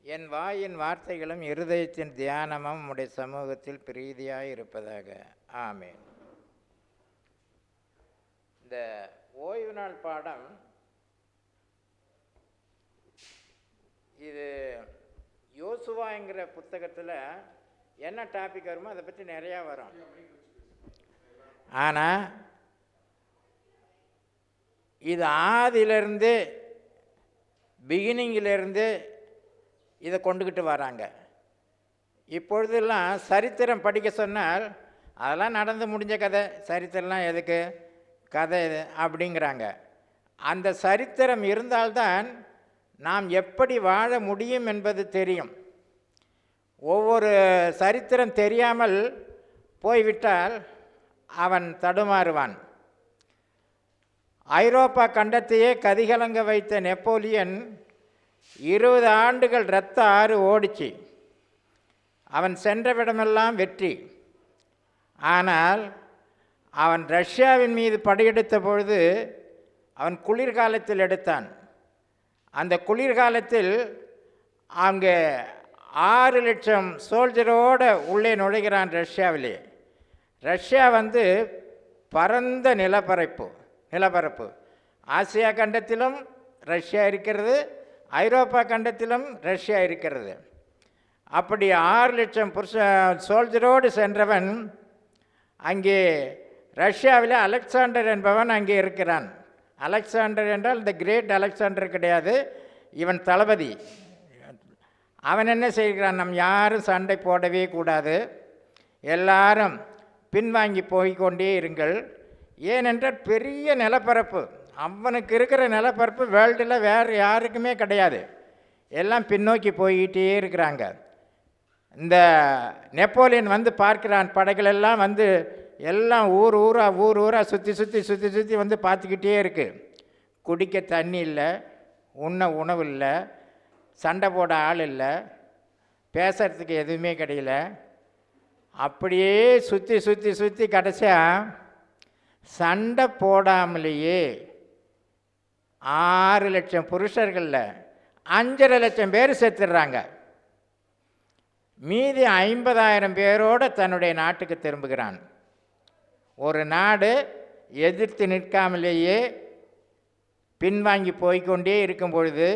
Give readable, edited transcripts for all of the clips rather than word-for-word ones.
என் வாயின் வார்த்தைகளும் இருதயத்தின் தியானமும் உம்முடைய சமூகத்தில் பிரீதியாய் இருப்பதாக. ஆமென். இந்த ஓய்வு நாள் பாடம் இது யோசுவாங்கிற புத்தகத்தில் என்ன டாபிக் வருமோ அதை பற்றி நிறையா வரும். ஆனால் இது ஆதியிலிருந்து பிகினிங்கிலிருந்து இதை கொண்டுக்கிட்டு வராங்க. இப்பொழுதெல்லாம் சரித்திரம் படிக்க சொன்னால் அதெல்லாம் நடந்து முடிஞ்ச கதை, சரித்திரம்லாம் எதுக்கு கதை இது அப்படிங்கிறாங்க. அந்த சரித்திரம் இருந்தால்தான் நாம் எப்படி வாழ முடியும் என்பது தெரியும். ஒவ்வொரு சரித்திரம் தெரியாமல் போய்விட்டால் அவன் தடுமாறுவான். ஐரோப்பா கண்டத்தையே கதிகலங்க வைத்த நெப்போலியன் 20 ஆண்டுகள் இரத்த ஆறு ஓடிச்சு. அவன் சென்றவிடமெல்லாம் வெற்றி. ஆனால் அவன் ரஷ்யாவின் மீது படையெடுத்த பொழுது அவன் குளிர்காலத்தில் எடுத்தான். அந்த குளிர்காலத்தில் அங்கே 6 லட்சம் சோல்ஜரோடு உள்ளே நுழைகிறான் ரஷ்யாவிலே. ரஷ்யா பரந்த நிலப்பரப்பு. ஆசியா கண்டத்திலும் ரஷ்யா இருக்கிறது, ஐரோப்பா கண்டத்திலும் ரஷ்யா இருக்கிறது. அப்படி 6 லட்சம் சோல்ஜரோடு சென்றவன் அங்கே ரஷ்யாவில் அலெக்சாண்டர் என்பவன் அங்கே இருக்கிறான். அலெக்சாண்டர் என்றால் இந்த கிரேட் அலெக்சாண்டர் கிடையாது, இவன் தளபதி. அவன் என்ன செய்கிறான், நம் யாரும் சண்டை போடவே கூடாது, எல்லாரும் பின்வாங்கி போய்கொண்டே இருங்கள். ஏனென்றால் பெரிய நிலப்பரப்பு, அவனுக்கு இருக்கிற நிலப்பரப்பு வேர்ல்டில் வேறு யாருக்குமே கிடையாது. எல்லாம் பின்னோக்கி போய்கிட்டே இருக்கிறாங்க. இந்த நெப்போலியன் பார்க்கிறான், படைகளெல்லாம் எல்லாம் ஊர் ஊராக சுற்றி பார்த்துக்கிட்டே இருக்குது. குடிக்க தண்ணி இல்லை, உண்ண உணவு இல்லை, சண்டை போட ஆள் இல்லை, பேசுறதுக்கு எதுவுமே கிடையல. அப்படியே சுற்றி கடைசியாக சண்டை போடாமலேயே 6 லட்சம் புருஷர்களில் 5.5 லட்சம் பேர் செத்துடுறாங்க. மீதி 50,000 பேரோடு தன்னுடைய நாட்டுக்கு திரும்புகிறான். ஒரு நாடு எதிர்த்து நிற்காமலேயே பின்வாங்கி போய்கொண்டே இருக்கும் பொழுது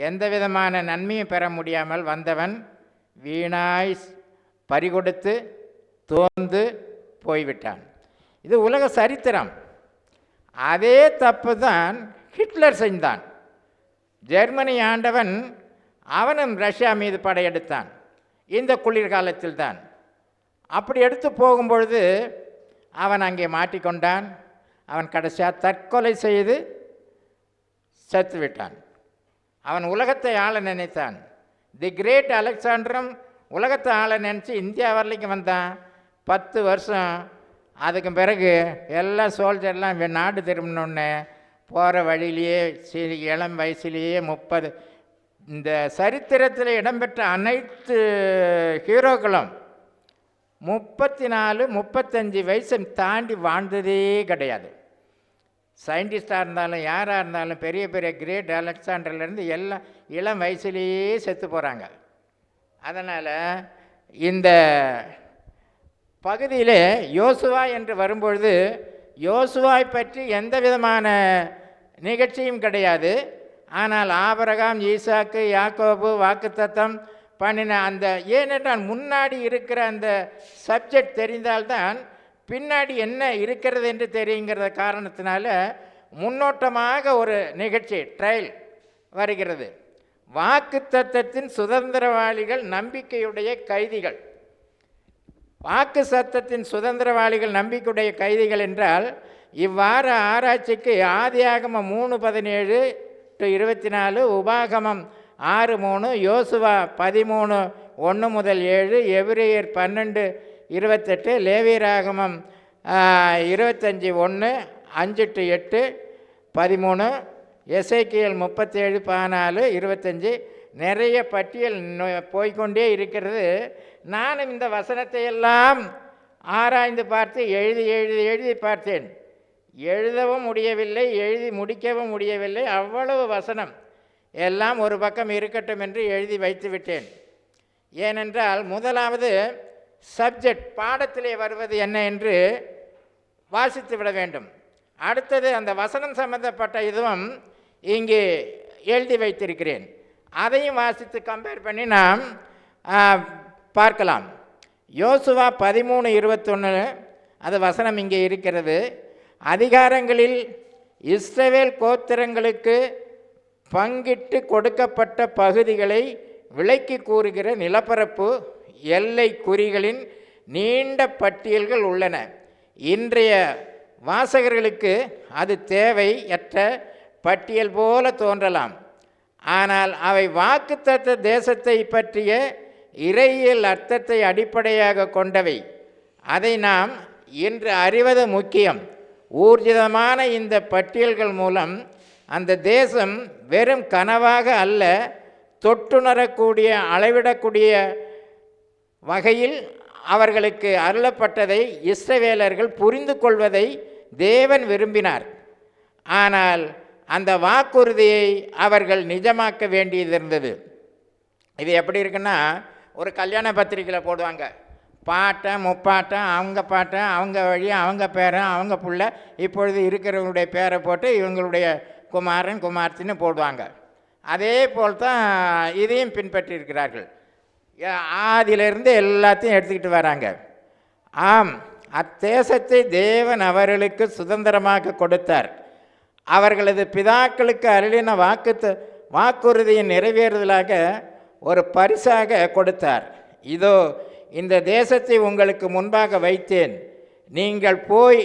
எந்த விதமான நன்மையும் பெற முடியாமல் வந்தவன் வீணாய் பறிகொடுத்து தோந்து போய்விட்டான். இது உலக சரித்திரம். அதே தப்பு தான் ஹிட்லர் செஞ்சான். ஜெர்மனி ஆண்டவன் அவனும் ரஷ்யா மீது படையெடுத்தான் இந்த குளிர்காலத்தில் தான். அப்படி எடுத்து போகும்பொழுது அவன் அங்கே மாட்டிக்கொண்டான். அவன் கடைசியாக தற்கொலை செய்து செத்துவிட்டான். அவன் உலகத்தை ஆள நினைத்தான். தி கிரேட் அலெக்சாண்டரும் உலகத்தை ஆள நினச்சி இந்தியா வரலைக்கு வந்தான். 10 வருஷம். அதுக்கு பிறகு எல்லா சோல்ஜர்லாம் நாடு திரும்பினோடனே போகிற வழியிலேயே இளம் வயசுலேயே 30, இந்த சரித்திரத்தில் இடம்பெற்ற அனைத்து ஹீரோக்களும் 34, 35 வயசை தாண்டி வாழ்ந்ததே கிடையாது. சயின்டிஸ்டாக இருந்தாலும் யாராக இருந்தாலும் பெரிய பெரிய கிரேட் அலெக்சாண்டர்லேருந்து எல்லாம் இளம் வயசுலேயே செத்து போகிறாங்க. அதனால் இந்த பகுதியில் யோசுவா என்று வரும்பொழுது யோசுவாவை பற்றி எந்த விதமான நிகழ்ச்சியும் கிடையாது. ஆனால் ஆபிரகாம், ஈசாக்கு, யாக்கோபு வாக்குத்தத்தம் பண்ணின அந்த, ஏனென்றால் முன்னாடி இருக்கிற அந்த சப்ஜெக்ட் தெரிந்தால்தான் பின்னாடி என்ன இருக்கிறது என்று தெரியுங்கிற காரணத்தினால முன்னோட்டமாக ஒரு நிகழ்ச்சி ட்ரையல் வருகிறது. வாக்குத்தத்தத்தின் சுதந்திரவாளிகள் நம்பிக்கையுடைய கைதிகள். வாக்கு சத்தத்தின் சுதந்திரவாளிகள் நம்பிக்கையுடைய கைதிகள் என்றால் இவ்வாறு ஆராய்ச்சிக்கு ஆதியாகமம் 3:17-24, உபாகமம் 6:3, யோசுவா 13:1-7, எபிரேயர் 12:28, லேவியராகமம் 25:1, 5-8, 13, எசேக்கியேல் 37:14-25, நிறைய பட்டியல் போய்கொண்டே இருக்கிறது. நானும் இந்த வசனத்தை எல்லாம் ஆராய்ந்து பார்த்து எழுதி பார்த்தேன். எழுதவும் முடியவில்லை, எழுதி முடிக்கவும் முடியவில்லை. அவ்வளவு வசனம். எல்லாம் ஒரு பக்கம் இருக்கட்டும் என்று எழுதி வைத்து விட்டேன். ஏனென்றால் முதலாவது சப்ஜெக்ட் பாடத்திலே வருவது என்ன என்று வாசித்து விட வேண்டும். அடுத்தது அந்த வசனம் சம்பந்தப்பட்ட இதுவும் இங்கே எழுதி வைத்திருக்கிறேன். அதையும் வாசித்து கம்பேர் பண்ணி நாம் பார்க்கலாம். யோசுவா 13:21 அது வசனம் இங்கே இருக்கிறது. அதிகாரங்களில் இஸ்ரவேல் கோத்திரங்களுக்கு பங்கிட்டு கொடுக்கப்பட்ட பகுதிகளை விளக்கி கூறுகிற நிலப்பரப்பு எல்லை குறிகளின் நீண்ட பட்டியல்கள் உள்ளன. இன்றைய வாசகர்களுக்கு அது தேவையற்ற பட்டியல் போல தோன்றலாம். ஆனால் அவை வாக்குத்தத்த தேசத்தை பற்றிய இறையியல் அர்த்தத்தை அடிப்படையாக கொண்டவை. அதை நாம் இன்று அறிவது முக்கியம். ஊர்ஜிதமான இந்த பட்டியல்கள் மூலம் அந்த தேசம் வெறும் கனவாக அல்ல, தொட்டுணரக்கூடிய அளவிடக்கூடிய வகையில் அவர்களுக்கு அருளப்பட்டதை இஸ்ரவேலர்கள் புரிந்து கொள்வதை தேவன் விரும்பினார். ஆனால் அந்த வாக்குறுதியை அவர்கள் நிஜமாக்க வேண்டியது இருந்தது. இது எப்படி இருக்குன்னா, ஒரு கல்யாண பத்திரிக்கையில் போடுவாங்க, பாட்டன் முப்பாட்டன் அவங்க பாட்டன் அவங்க வழி அவங்க பேரன் அவங்க புள்ள இப்பொழுது இருக்கிறவங்களுடைய பேரை போட்டு இவங்களுடைய குமாரன் குமார்த்தின்னு போடுவாங்க. அதே போல் தான் இதையும் பின்பற்றியிருக்கிறார்கள். ஆதியிலிருந்து எல்லாத்தையும் எடுத்துக்கிட்டு வராங்க. ஆம், அத்தேசத்தை தேவன் அவர்களுக்கு சுதந்திரமாக கொடுத்தார். அவர்களது பிதாக்களுக்கு அருளின வாக்குறுதியை நிறைவேறுதலாக ஒரு பரிசாக கொடுத்தார். இதோ இந்த தேசத்தை உங்களுக்கு முன்பாக வைத்தேன். நீங்கள் போய்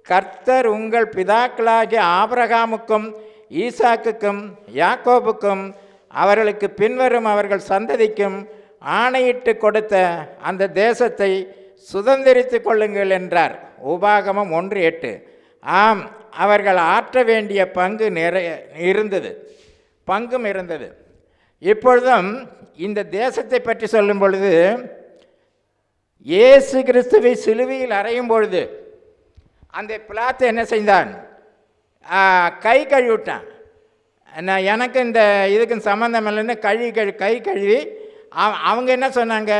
கர்த்தர் உங்கள் பிதாக்களாகிய ஆபிரகாமுக்கும் ஈசாக்குக்கும் யாக்கோபுக்கும் அவர்களுக்கு பின்வரும் அவர்கள் சந்ததிக்கும் ஆணையிட்டு கொடுத்த அந்த தேசத்தை சுதந்திரித்து கொள்ளுங்கள் என்றார். உபாகமம் 1:8. ஆம், அவர்கள் ஆற்ற வேண்டிய பங்கும் இருந்தது. இப்பொழுதும் இந்த தேசத்தை பற்றி சொல்லும் பொழுது, இயேசு கிறிஸ்துவை சிலுவையில் அறையும் பொழுது அந்த பிலாத்து என்ன செய்தான்? கை கழுவிட்டான். எனக்கு இந்த இதுக்கு சம்மந்தம் இல்லைன்னு கை கழுவி அவங்க என்ன சொன்னாங்க?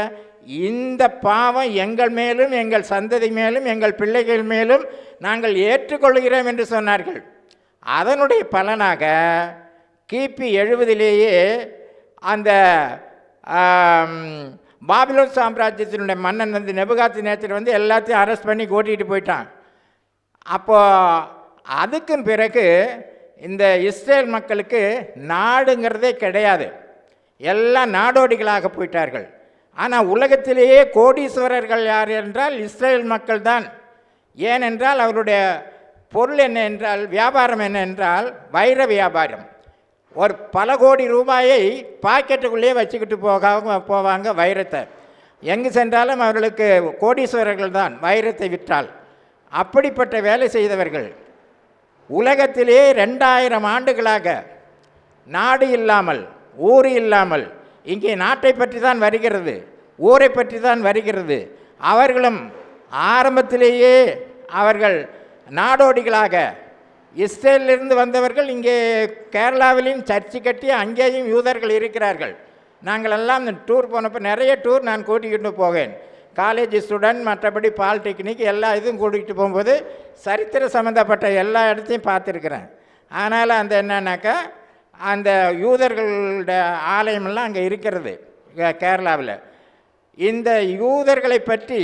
இந்த பாவம் எங்கள் மேலும் எங்கள் சந்ததி மேலும் எங்கள் பிள்ளைகள் மேலும் நாங்கள் ஏற்றுக்கொள்கிறோம் என்று சொன்னார்கள். அதனுடைய பலனாக கிபி 70 அந்த பாபிலோன் சாம்ராஜ்யத்தினுடைய மன்னன் நெபுகாத்நேச்சர் எல்லாத்தையும் அரெஸ்ட் பண்ணி கூட்டிகிட்டு போயிட்டான். அப்போது அதுக்கும் பிறகு இந்த இஸ்ரேல் மக்களுக்கு நாடுங்கிறதே கிடையாது, எல்லாம் நாடோடிகளாக போயிட்டார்கள். ஆனால் உலகத்திலேயே கோடீஸ்வரர்கள் யார் என்றால் இஸ்ரேல் மக்கள் தான். ஏனென்றால் அவருடைய பொருள் என்ன என்றால், வியாபாரம் என்ன என்றால் வைர வியாபாரம். ஒரு பல கோடி ரூபாயை பாக்கெட்டுக்குள்ளேயே வச்சுக்கிட்டு போவாங்க வைரத்தை. எங்கு சென்றாலும் அவர்களுக்கு கோடீஸ்வரர்கள் தான் வைரத்தை விற்றால். அப்படிப்பட்ட வேலை செய்தவர்கள் உலகத்திலே 2000 ஆண்டுகளாக நாடு இல்லாமல் ஊர் இல்லாமல் இங்கே நாட்டை பற்றி தான் வருகிறது, ஊரை பற்றி தான் வருகிறது. அவர்களும் ஆரம்பத்திலேயே அவர்கள் நாடோடிகளாக இஸ்ரேலிலிருந்து வந்தவர்கள் இங்கே கேரளாவிலையும் சர்ச்சு கட்டி அங்கேயும் யூதர்கள் இருக்கிறார்கள். நாங்கள் எல்லாம் டூர் போனப்போ நிறைய டூர் நான் கூட்டிக்கிட்டு போவேன். காலேஜ் ஸ்டூடெண்ட், மற்றபடி பாலிடெக்னிக் எல்லா இதுவும் கூட்டிகிட்டு போகும்போது சரித்திர சம்மந்தப்பட்ட எல்லா இடத்தையும் பார்த்துருக்குறேன். ஆனால் அந்த என்னன்னாக்கா அந்த யூதர்களோட ஆலயமெல்லாம் அங்கே இருக்கிறது கேரளாவில். இந்த யூதர்களை பற்றி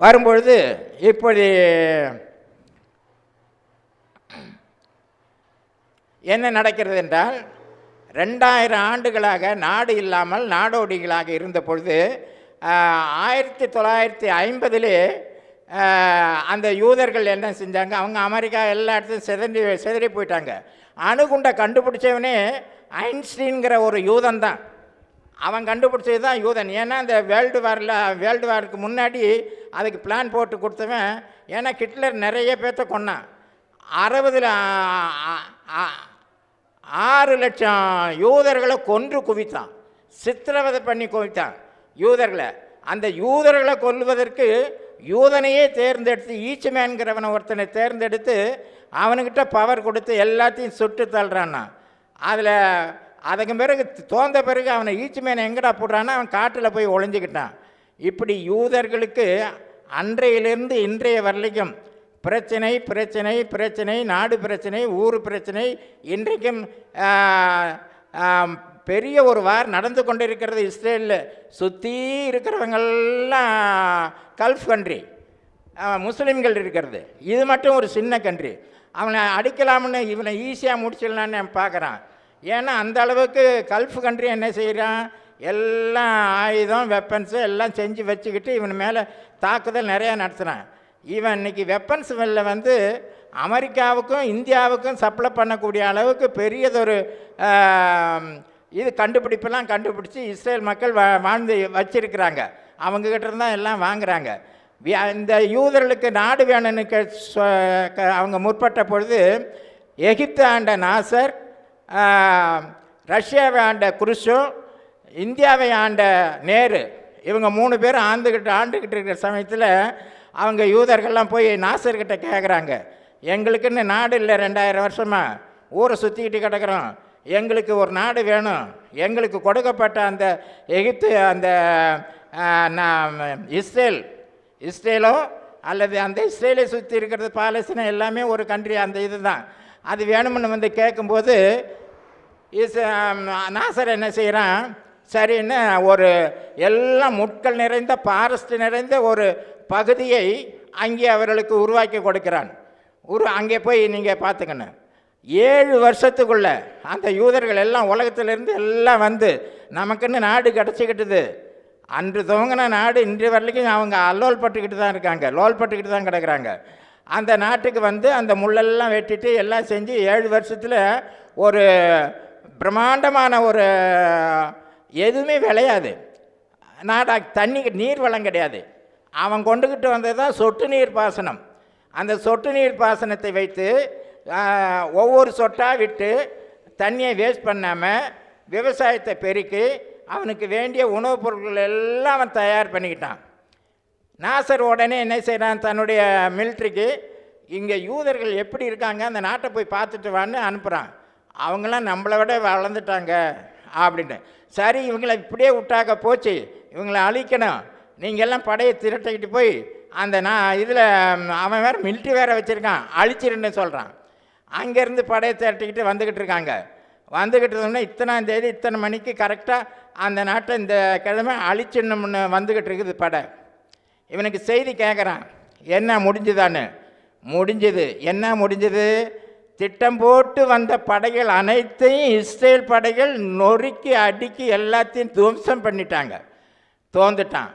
வரும்பொழுது இப்படி என்ன நடக்கிறது என்றால், 2000 ஆண்டுகளாக நாடு இல்லாமல் நாடோடிகளாக இருந்த பொழுது 1950 அந்த யூதர்கள் என்ன செஞ்சாங்க? அவங்க அமெரிக்கா எல்லா இடத்துலையும் சிதறி போயிட்டாங்க. அணுகுண்டை கண்டுபிடிச்சவனே ஐன்ஸ்டீன்கிற ஒரு யூதன் தான். அவன் கண்டுபிடிச்சது தான் யூதன். ஏன்னா அந்த வேர்ல்டு வாருக்கு முன்னாடி அதுக்கு பிளான் போட்டு கொடுத்தவன். ஏன்னா ஹிட்லர் நிறைய பேர்த்த கொன்னான். 6 லட்சம் யூதர்களை கொன்று குவித்தான், சித்திரவதை பண்ணி குவித்தான் யூதர்களை. அந்த யூதர்களை கொல்வதற்கு யூதனையே தேர்ந்தெடுத்து ஈச்சமேன்கிறவனை ஒருத்தனை தேர்ந்தெடுத்து அவனுக்கிட்ட பவர் கொடுத்து எல்லாத்தையும் சுட்டு தள்ளுறான்னா. அதில் அதுக்கு பிறகு தோந்த பிறகு அவனை ஈச்சு மேனை எங்கடா போடுறான்னா அவன் காட்டில் போய் ஒளிஞ்சிக்கிட்டான். இப்படி யூதர்களுக்கு அன்றையிலிருந்து இன்றைய வரலைக்கும் பிரச்சனை பிரச்சனை பிரச்சனை, நாடு பிரச்சனை, ஊர் பிரச்சனை. இன்றைக்கும் பெரிய ஒரு வார் நடந்து கொண்டு இருக்கிறது இஸ்ரேலில். சுற்றி இருக்கிறவங்கெல்லாம் கல்ஃப் கண்ட்ரி, முஸ்லீம்கள் இருக்கிறது. இது மட்டும் ஒரு சின்ன கண்ட்ரி. அவனை அடிக்கலாம்னு இவனை ஈஸியாக முடிச்சிடலான்னு நான் பார்க்குறான். ஏன்னா அந்த அளவுக்கு கல்ஃப் கண்ட்ரி என்ன செய்கிறான், எல்லாம் ஆயுதம் வெப்பன்ஸு எல்லாம் செஞ்சு வச்சுக்கிட்டு இவன் மேலே தாக்குதல் நிறையா நடத்துகிறான். இவன் இன்றைக்கி வெப்பன்ஸ் வெளில வந்து அமெரிக்காவுக்கும் இந்தியாவுக்கும் சப்ளை பண்ணக்கூடிய அளவுக்கு பெரியதொரு இது கண்டுபிடிப்பெல்லாம் கண்டுபிடிச்சி இஸ்ரேல் மக்கள் வாழ்ந்து வச்சிருக்கிறாங்க. அவங்கக்கிட்ட இருந்தால் எல்லாம் வாங்குகிறாங்க. இந்த யூதர்களுக்கு நாடு வேணும்னு அவங்க முற்பட்ட பொழுது எகிப்து ஆண்ட நாசர், ரஷ்யாவை ஆண்ட குருஷோ, இந்தியாவை ஆண்ட நேரு, இவங்க 3 பேரும் ஆண்டுக்கிட்டு இருக்கிற சமயத்தில் அவங்க யூதர்கள்லாம் போய் நாசர்கிட்ட கேட்குறாங்க, எங்களுக்குன்னு நாடு இல்லை, 2000 வருஷமாக ஊரை சுற்றிக்கிட்டு கிடக்கிறோம், எங்களுக்கு ஒரு நாடு வேணும். எங்களுக்கு கொடுக்கப்பட்ட அந்த எகிப்து அந்த இஸ்ரேலோ அல்லது அந்த இஸ்ரேலை சுற்றி இருக்கிறது பாலஸ்தீனா எல்லாமே ஒரு கண்ட்ரி, அந்த இது தான், அது வேணும்னு வந்து கேட்கும்போது நாசர் என்ன செய்கிறான், சரின்னு ஒரு எல்லாம் முட்கள் நிறைந்த ஃபாரஸ்ட் நிறைந்த ஒரு பகுதியை அங்கே அவர்களுக்கு உருவாக்கி கொடுக்கிறான். அங்கே போய் நீங்கள் பார்த்துக்கணும், 7 வருஷத்துக்குள்ளே அந்த யூதர்கள் எல்லாம் உலகத்திலேருந்து எல்லாம் வந்து நமக்குன்னு நாடு கிடச்சிக்கிட்டுது. அன்று துவங்கின நாடு இன்று வரைக்கும் அவங்க லோல் பட்டுக்கிட்டு தான் கிடக்கிறாங்க. அந்த நாட்டுக்கு வந்து அந்த முள்ளெல்லாம் வெட்டிட்டு எல்லாம் செஞ்சு 7 வருஷத்தில் ஒரு பிரம்மாண்டமான ஒரு எதுவுமே விளையாது. தண்ணிக்கு நீர் வளம் கிடையாது. அவன் கொண்டுக்கிட்டு வந்தது தான் சொட்டு நீர் பாசனம். அந்த சொட்டு நீர் பாசனத்தை வைத்து ஒவ்வொரு சொட்டாக விட்டு தண்ணியை வேஸ்ட் பண்ணாமல் விவசாயத்தை பெருக்கி அவனுக்கு வேண்டிய உணவுப் பொருட்கள் எல்லாம் அவன் தயார் பண்ணிக்கிட்டான். நாசர் உடனே என்ன செய்கிறான், தன்னுடைய மிலிட்ரிக்கு இங்கே யூதர்கள் எப்படி இருக்காங்க அந்த நாட்டை போய் பார்த்துட்டு வான்னு அனுப்புகிறான். அவங்களாம் நம்மளை விட வளர்ந்துட்டாங்க அப்படின்ட்டு. சரி, இவங்களை இப்படியே விட்டாக்க போச்சு, இவங்களை அழிக்கணும், நீங்கள் எல்லாம் படையை திரட்டிக்கிட்டு போய் அந்த இதில் அவன் வேறு மிலிட்ரி வேறு வச்சுருக்கான், அழிச்சிருன்னு சொல்கிறான். அங்கேருந்து படையை திரட்டிக்கிட்டு வந்துக்கிட்டு இருக்காங்க. வந்துக்கிட்டு இருந்தோம்னா இத்தனாம் தேதி இத்தனை மணிக்கு கரெக்டாக அந்த நாட்டை இந்த கிழமை அழிச்சிடணும்னு வந்துக்கிட்டு இருக்குது படை. இவனுக்கு செய்தி கேட்குறான், என்ன முடிஞ்சுதான்னு. முடிஞ்சது. என்ன முடிஞ்சது, திட்டம் போட்டு வந்த படைகள் அனைத்தையும் இஸ்ரேல் படைகள் நொறுக்கி அடுக்கி எல்லாத்தையும் துவம்சம் பண்ணிட்டாங்க, தோந்துட்டான்.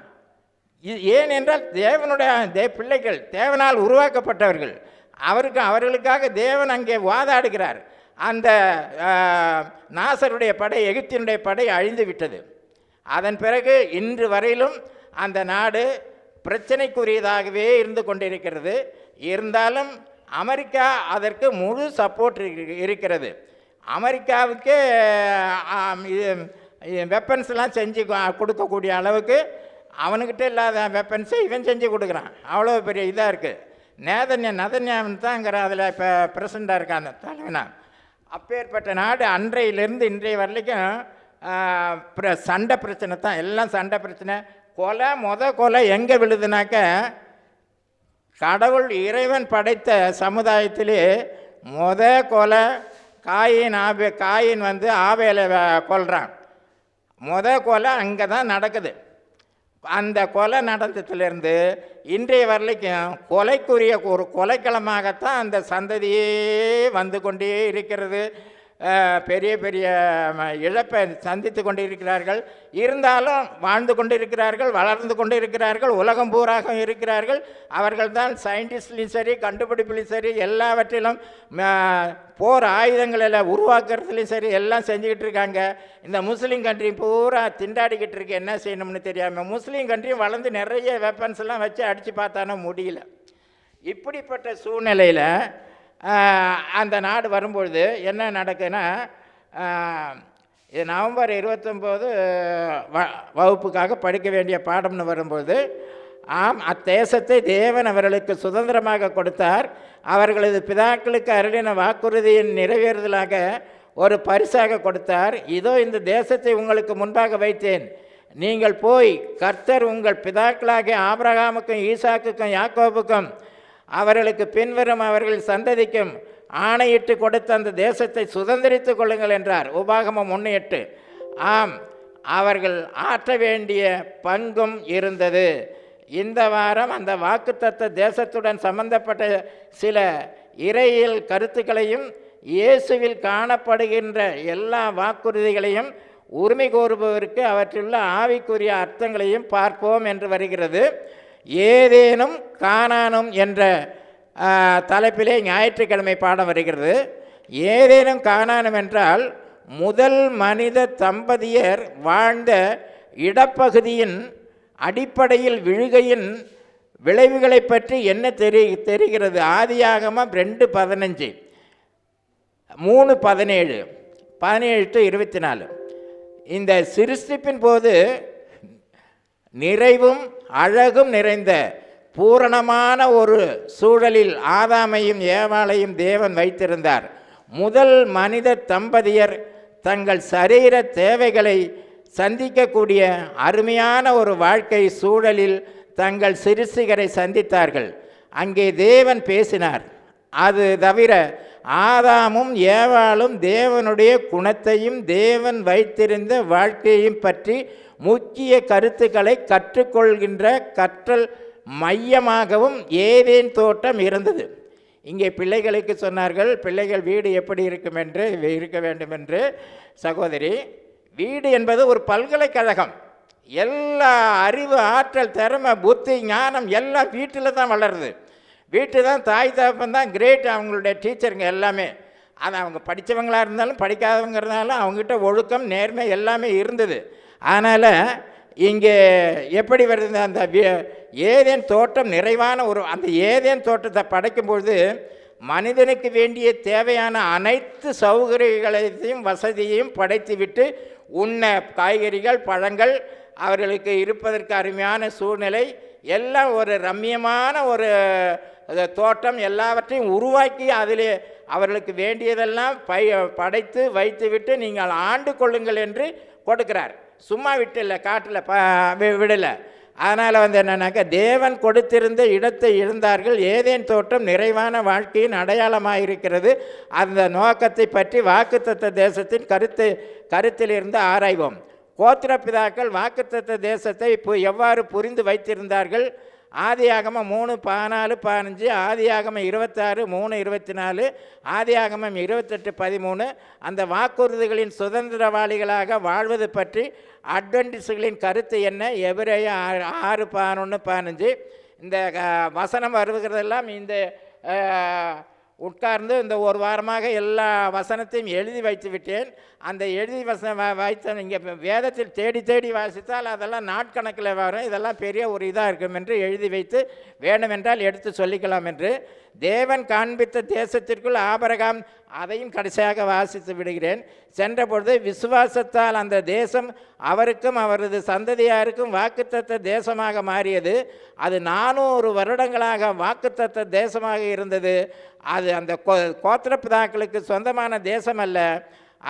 ஏனென்றால் தேவனுடைய பிள்ளைகள், தேவனால் உருவாக்கப்பட்டவர்கள், அவர்களுக்காக தேவன் அங்கே வாதாடுகிறார். அந்த நாசருடைய படை, எகிப்தினுடைய படை அழிந்து விட்டது. அதன் பிறகு இன்று வரையிலும் அந்த நாடு பிரச்சனைக்குரியதாகவே இருந்து கொண்டிருக்கிறது. இருந்தாலும் அமெரிக்கா அதற்கு முழு சப்போர்ட் இருக்கிறது. அமெரிக்காவுக்கு வெப்பன்ஸ்லாம் செஞ்சு கொடுக்கக்கூடிய அளவுக்கு அவனுக்கிட்ட இல்லாத வெப்பன்ஸை இவன் செஞ்சு கொடுக்குறான். அவ்வளோ பெரிய இதாக இருக்குது. நதன்யாவன் தாங்கிற அதில் இப்போ பிரசிடண்டாக இருக்கான் தலைவனா. அப்பேற்பட்ட நாடு அன்றையிலிருந்து இன்றைய வரைக்கும் சண்டை பிரச்சனை தான், எல்லாம் சண்டை பிரச்சனை. கொலை எங்கே விழுதுனாக்க, கடவுள் இறைவன் படைத்த சமுதாயத்திலே கொலை காயின் வந்து ஆபேலை கொல்றான். கொலை அங்கே தான் நடக்குது. அந்த கொலை நடந்ததுலேருந்து இன்றைய வரைக்கும் கொலைக்குரிய ஒரு கொலைக்களமாகத்தான் அந்த சந்ததியே வந்து கொண்டே இருக்கிறது. பெரிய பெரிய இழப்பை சந்தித்து கொண்டு இருக்கிறார்கள். இருந்தாலும் வாழ்ந்து கொண்டு இருக்கிறார்கள், வளர்ந்து கொண்டு இருக்கிறார்கள், உலகம் பூராக இருக்கிறார்கள். அவர்கள் தான் சயின்டிஸ்ட்லையும் சரி, கண்டுபிடிப்புலையும் சரி, எல்லாவற்றிலும் போர் ஆயுதங்களில் உருவாக்குறதுலையும் சரி எல்லாம் செஞ்சுக்கிட்டு இருக்காங்க. இந்த முஸ்லீம் கண்ட்ரி பூரா திண்டாடிக்கிட்டு இருக்கு, என்ன செய்யணும்னு தெரியாமல். முஸ்லீம் கண்ட்ரி வளர்ந்து நிறைய வெப்பன்ஸ் எல்லாம் வச்சு அடித்து பார்த்தானோ முடியல. இப்படிப்பட்ட சூழ்நிலையில் அந்த நாடு வரும்பொழுது என்ன நடக்குதுன்னா, இது நவம்பர் 29 வகுப்புக்காக படிக்க வேண்டிய பாடம்னு வரும்போது ஆம், அத்தேசத்தை தேவன் அவர்களுக்கு சுதந்திரமாக கொடுத்தார். அவர்களது பிதாக்களுக்கு அருளின வாக்குறுதியின் நிறைவேறுதலாக ஒரு பரிசாக கொடுத்தார். இதோ இந்த தேசத்தை உங்களுக்கு முன்பாக வைத்தேன், நீங்கள் போய் கர்த்தர் உங்கள் பிதாக்களாகிய ஆபிரகாமுக்கும் ஈசாக்குக்கும் யாக்கோபுக்கும் அவர்களுக்கு பின்வரும் அவர்கள் சந்ததிக்கும் ஆணையிட்டு கொடுத்த அந்த தேசத்தை சுதந்திரித்து கொள்ளுங்கள் என்றார். உபாகமம் 1:8. ஆம், அவர்கள் ஆற்ற வேண்டிய பங்கும் இருந்தது. இந்த வாரம் அந்த வாக்குத்தத்த தேசத்துடன் சம்பந்தப்பட்ட சில இறையியல் கருத்துக்களையும் இயேசுவில் காணப்படுகின்ற எல்லா வாக்குறுதிகளையும் உரிமை கோருபவருக்கு அவற்றுள்ள ஆவிக்குரிய அர்த்தங்களையும் பார்ப்போம் என்று வருகிறது. ஏதேனும் கானானும் என்ற தலைப்பிலே ஞாயிற்றுக்கிழமை பாடம் வருகிறது. ஏதேனும் கானானும் என்றால் முதல் மனித தம்பதியர் வாழ்ந்த இடப்பகுதியின் அடிப்படையில் விழுகையின் விளைவுகளை பற்றி என்ன தெரிகிறது? ஆதியாகமம் 2:15, 3:17, 17-24. இந்த சிருஷ்டிப்பின் போது நிறைவும் அழகும் நிறைந்த பூரணமான ஒரு சூழலில் ஆதாமையும் ஏவாளையும் தேவன் வைத்திருந்தார். முதல் மனித தம்பதியர் தங்கள் சரீர தேவைகளை சந்திக்கக்கூடிய அருமையான ஒரு வாழ்க்கை சூழலில் தங்கள் சிருஷ்டிகரை சந்தித்தார்கள். அங்கே தேவன் பேசினார். அது தவிர ஆதாமும் ஏவாளும் தேவனுடைய குணத்தையும் தேவன் வைத்திருந்த வாழ்க்கையையும் பற்றி முக்கிய கருத்துக்களை கற்றுக்கொள்கின்ற கற்றல் மையமாகவும் ஏதேன் தோட்டம் இருந்தது. இங்கே பிள்ளைகளுக்கு சொன்னார்கள், பிள்ளைகள் வீடு எப்படி இருக்க வேண்டும் என்று. சகோதரி, வீடு என்பது ஒரு பல்கலைக்கழகம். எல்லா அறிவு, ஆற்றல், திறமை, புத்தி, ஞானம் எல்லாம் வீட்டில் தான் வளருது. வீட்டு தான் தாய் தகப்பன் தான் கிரேட். அவங்களுடைய டீச்சருங்க எல்லாமே, அது அவங்க படித்தவங்களாக இருந்தாலும் படிக்காதவங்க இருந்தாலும் அவங்ககிட்ட ஒழுக்கம், நேர்மை எல்லாமே இருந்தது. அதனால் இங்கே எப்படி வருது? அந்த ஏதேன் தோட்டம் நிறைவான அந்த ஏதேன் தோட்டத்தை படைக்கும்பொழுது மனிதனுக்கு வேண்டிய தேவையான அனைத்து சௌகரியங்களையும் வசதியையும் படைத்துவிட்டு உண்ண காய்கறிகள், பழங்கள், அவர்களுக்கு இருப்பதற்கு அருமையான சூழ்நிலை எல்லாம் ஒரு ரம்மியமான ஒரு தோட்டம் எல்லாவற்றையும் உருவாக்கி அதிலே அவர்களுக்கு வேண்டியதெல்லாம் படைத்து வைத்துவிட்டு நீங்கள் ஆண்டு கொள்ளுங்கள் என்று கொடுக்கிறார். சும்மா விட்டு காட்டில் விடலை. அதனால் என்னன்னாக்கா தேவன் கொடுத்திருந்த இடத்தை இழந்தார்கள். ஏதேன் தோட்டம் நிறைவான வாழ்க்கையின் அடையாளமாக இருக்கிறது. அந்த நோக்கத்தை பற்றி வாக்குத்தத்த தேசத்தின் கருத்திலிருந்து ஆராய்வோம். கோத்திர பிதாக்கள் வாக்குத்தத்த தேசத்தை எவ்வாறு புரிந்து வைத்திருந்தார்கள்? ஆதியாகமம் 3:14-15, ஆதியாகமம் 26:3-24, ஆதியாகமம் 28:13 அந்த வாக்குறுதிகளின் சுதந்திரவாளிகளாக வாழ்வது பற்றி அட்வென்டிஸ்டுகளின் கருத்து என்ன? எபிரேயர் 6:11-15 இந்த வசனம் வருகிறதெல்லாம் இந்த உட்கார்ந்து இந்த ஒரு வாரமாக எல்லா வசனத்தையும் எழுதி வைத்து விட்டேன். அந்த எழுதி வைத்த இங்கே வேதத்தில் தேடி தேடி வாசித்தால் அதெல்லாம் நாட்கணக்கில் வரும். இதெல்லாம் பெரிய ஒரு இதாக இருக்கும் என்று எழுதி வைத்து வேண்டுமென்றால் எடுத்து சொல்லிக்கலாம் என்று. தேவன் காண்பித்த தேசத்திற்குள் ஆபிரகாம், அதையும் கடைசியாக வாசித்து விடுகிறேன். சென்றபொழுது விசுவாசத்தால் அந்த தேசம் அவருக்கும் அவரது சந்ததியாருக்கும் வாக்குத்தத்த தேசமாக மாறியது. அது 400 வருடங்களாக வாக்குத்தத்த தேசமாக இருந்தது. அது அந்த கோத்திர பிதாக்களுக்கு சொந்தமான தேசம் அல்ல.